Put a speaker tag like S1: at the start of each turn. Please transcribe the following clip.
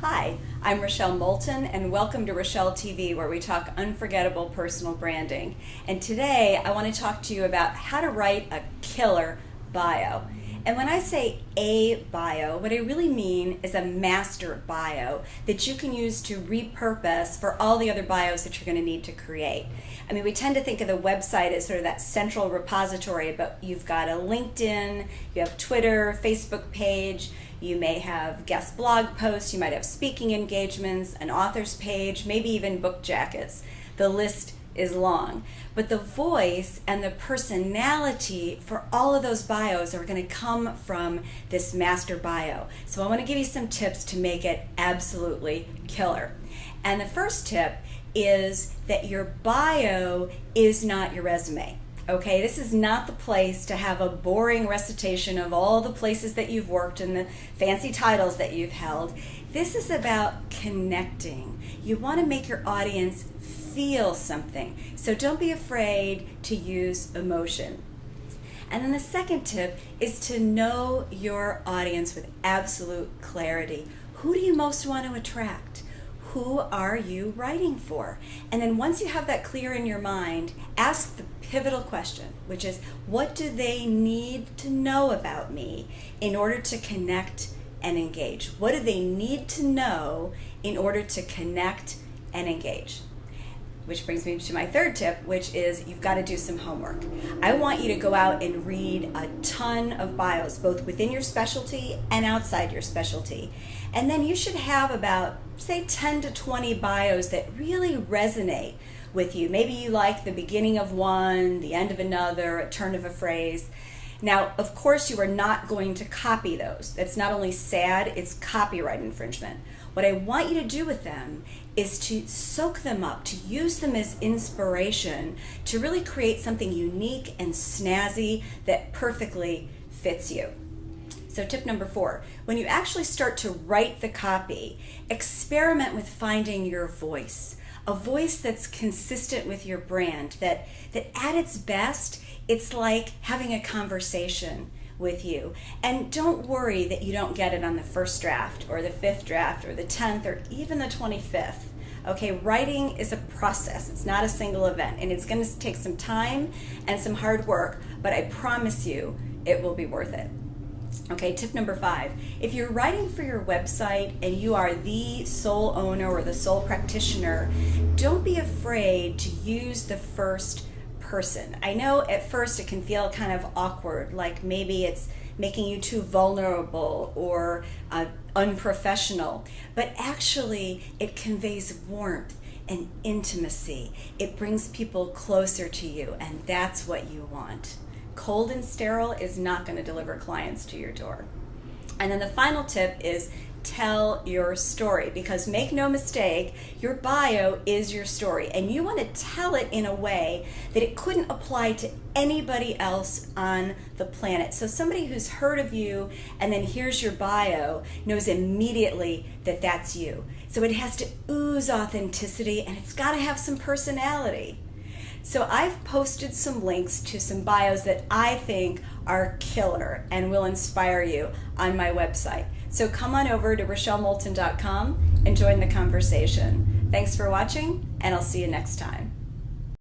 S1: Hi, I'm Rochelle Moulton, and welcome to Rochelle TV, where we talk unforgettable personal branding. And today I want to talk to you about how to write a killer bio. And when I say a bio, what I really mean is a master bio that you can use to repurpose for all the other bios that you're going to need to create. I mean, we tend to think of the website as sort of that central repository, but you've got a LinkedIn, you have Twitter, Facebook page, you may have guest blog posts, you might have speaking engagements, an author's page, maybe even book jackets. The list is long. But the voice and the personality for all of those bios are going to come from this master bio. So I want to give you some tips to make it absolutely killer. And the first tip is that your bio is not your resume. Okay, this is not the place to have a boring recitation of all the places that you've worked and the fancy titles that you've held. This is about connecting. You want to make your audience feel something. So don't be afraid to use emotion. And then the second tip is to know your audience with absolute clarity. Who do you most want to attract? Who are you writing for? And then once you have that clear in your mind, ask the pivotal question, which is, what do they need to know about me in order to connect and engage? What do they need to know in order to connect and engage? Which brings me to my third tip, which is you've got to do some homework. I want you to go out and read a ton of bios, both within your specialty and outside your specialty. And then you should have about, say, 10 to 20 bios that really resonate with you. Maybe you like the beginning of one, the end of another, a turn of a phrase. Now, of course, you are not going to copy those. That's not only sad, it's copyright infringement. What I want you to do with them is to soak them up, to use them as inspiration, to really create something unique and snazzy that perfectly fits you. So tip number 4, when you actually start to write the copy, experiment with finding your voice. A voice that's consistent with your brand, that at its best, it's like having a conversation with you. And don't worry that you don't get it on the first draft or the 5th draft or the 10th or even the 25th. Okay, writing is a process. It's not a single event, and it's going to take some time and some hard work, but I promise you it will be worth it. Okay, tip number 5, if you're writing for your website and you are the sole owner or the sole practitioner, don't be afraid to use the first person. I know at first it can feel kind of awkward, like maybe it's making you too vulnerable or unprofessional, but actually it conveys warmth and intimacy. It brings people closer to you, and that's what you want. Cold and sterile is not going to deliver clients to your door. And then the final tip is tell your story, because make no mistake, your bio is your story, and you want to tell it in a way that it couldn't apply to anybody else on the planet. So somebody who's heard of you and then hears your bio knows immediately that that's you. So it has to ooze authenticity, and it's got to have some personality. So I've posted some links to some bios that I think are killer and will inspire you on my website. So come on over to RochelleMoulton.com and join the conversation. Thanks for watching, and I'll see you next time.